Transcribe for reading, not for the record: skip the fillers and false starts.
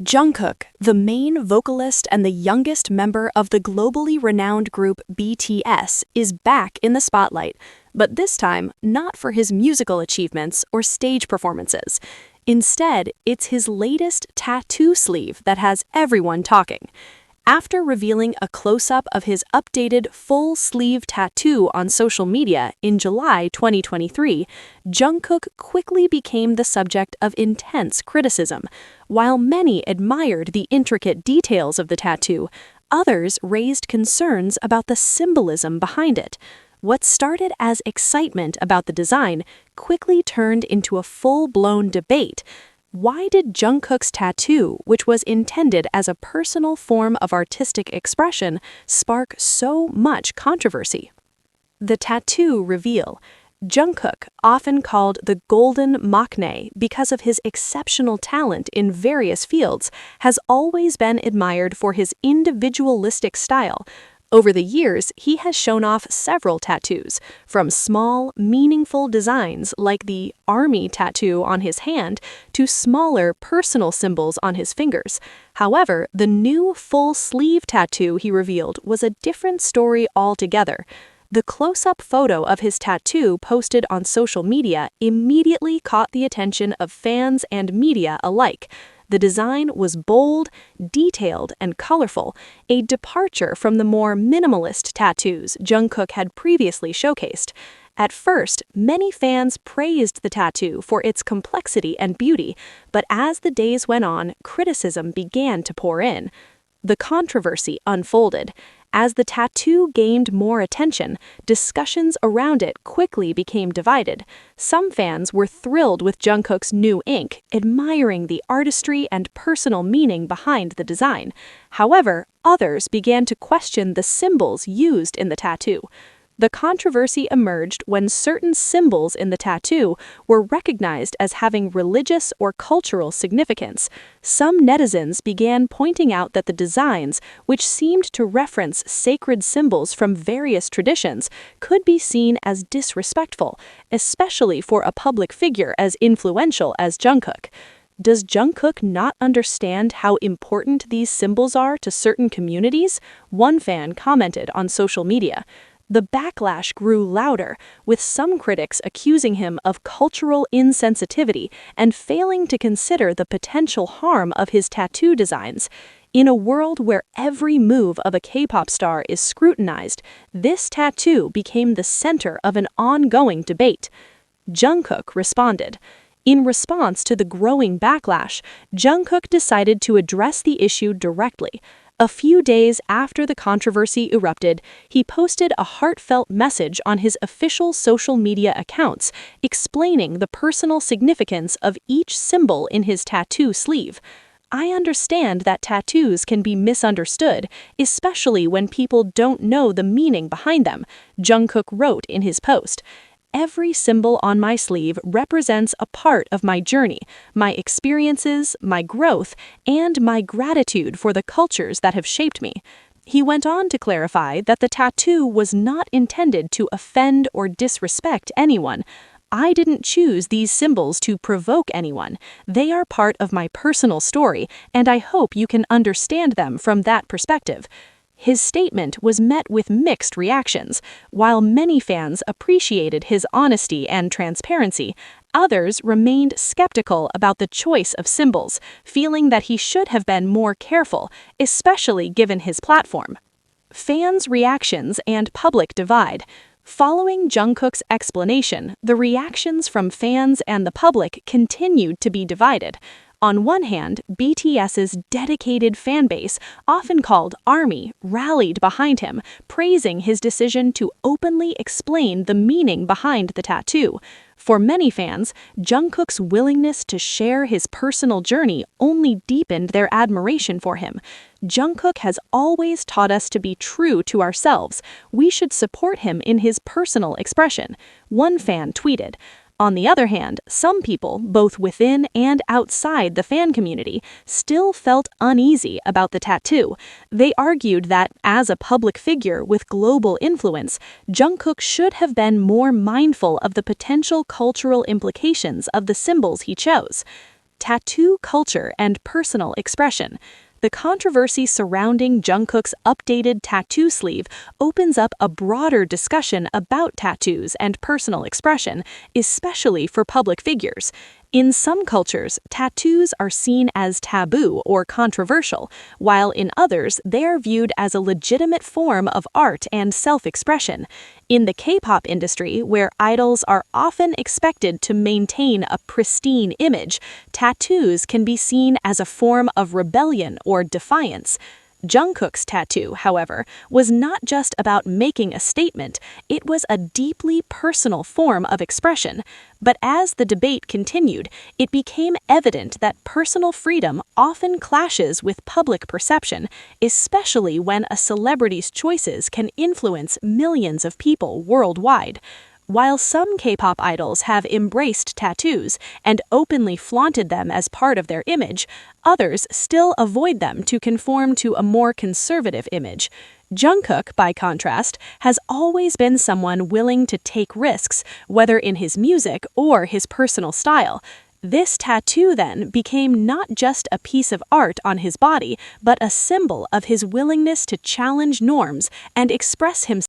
Jungkook, the main vocalist and the youngest member of the globally renowned group BTS, is back in the spotlight, but this time not for his musical achievements or stage performances. Instead, it's his latest tattoo sleeve that has everyone talking. After revealing a close-up of his updated full-sleeve tattoo on social media in July 2023, Jungkook quickly became the subject of intense criticism. While many admired the intricate details of the tattoo, others raised concerns about the symbolism behind it. What started as excitement about the design quickly turned into a full-blown debate. Why did Jungkook's tattoo, which was intended as a personal form of artistic expression, spark so much controversy? The tattoo reveal. Jungkook, often called the Golden Maknae because of his exceptional talent in various fields, has always been admired for his individualistic style. Over the years, he has shown off several tattoos, from small, meaningful designs like the army tattoo on his hand to smaller personal symbols on his fingers. However, the new full-sleeve tattoo he revealed was a different story altogether. The close-up photo of his tattoo posted on social media immediately caught the attention of fans and media alike. The design was bold, detailed, and colorful, a departure from the more minimalist tattoos Jungkook had previously showcased. At first, many fans praised the tattoo for its complexity and beauty, but as the days went on, criticism began to pour in. The controversy unfolded. As the tattoo gained more attention, discussions around it quickly became divided. Some fans were thrilled with Jungkook's new ink, admiring the artistry and personal meaning behind the design. However, others began to question the symbols used in the tattoo. The controversy emerged when certain symbols in the tattoo were recognized as having religious or cultural significance. Some netizens began pointing out that the designs, which seemed to reference sacred symbols from various traditions, could be seen as disrespectful, especially for a public figure as influential as Jungkook. Does Jungkook not understand how important these symbols are to certain communities? One fan commented on social media. The backlash grew louder, with some critics accusing him of cultural insensitivity and failing to consider the potential harm of his tattoo designs. In a world where every move of a K-pop star is scrutinized, this tattoo became the center of an ongoing debate. Jungkook responded. In response to the growing backlash, Jungkook decided to address the issue directly. A few days after the controversy erupted, he posted a heartfelt message on his official social media accounts, explaining the personal significance of each symbol in his tattoo sleeve. "I understand that tattoos can be misunderstood, especially when people don't know the meaning behind them," Jungkook wrote in his post. "Every symbol on my sleeve represents a part of my journey, my experiences, my growth, and my gratitude for the cultures that have shaped me." He went on to clarify that the tattoo was not intended to offend or disrespect anyone. "I didn't choose these symbols to provoke anyone. They are part of my personal story, and I hope you can understand them from that perspective." His statement was met with mixed reactions. While many fans appreciated his honesty and transparency, others remained skeptical about the choice of symbols, feeling that he should have been more careful, especially given his platform. Fans' reactions and public divide. Following Jungkook's explanation, the reactions from fans and the public continued to be divided. On one hand, BTS's dedicated fanbase, often called ARMY, rallied behind him, praising his decision to openly explain the meaning behind the tattoo. For many fans, Jungkook's willingness to share his personal journey only deepened their admiration for him. "Jungkook has always taught us to be true to ourselves. We should support him in his personal expression," one fan tweeted. On the other hand, some people, both within and outside the fan community, still felt uneasy about the tattoo. They argued that, as a public figure with global influence, Jungkook should have been more mindful of the potential cultural implications of the symbols he chose. tattoo culture and personal expression. The controversy surrounding Jungkook's updated tattoo sleeve opens up a broader discussion about tattoos and personal expression, especially for public figures. In some cultures, tattoos are seen as taboo or controversial, while in others, they are viewed as a legitimate form of art and self-expression. In the K-pop industry, where idols are often expected to maintain a pristine image, tattoos can be seen as a form of rebellion or defiance. Jungkook's tattoo, however, was not just about making a statement, it was a deeply personal form of expression. But as the debate continued, it became evident that personal freedom often clashes with public perception, especially when a celebrity's choices can influence millions of people worldwide. While some K-pop idols have embraced tattoos and openly flaunted them as part of their image, others still avoid them to conform to a more conservative image. Jungkook, by contrast, has always been someone willing to take risks, whether in his music or his personal style. This tattoo, then, became not just a piece of art on his body, but a symbol of his willingness to challenge norms and express himself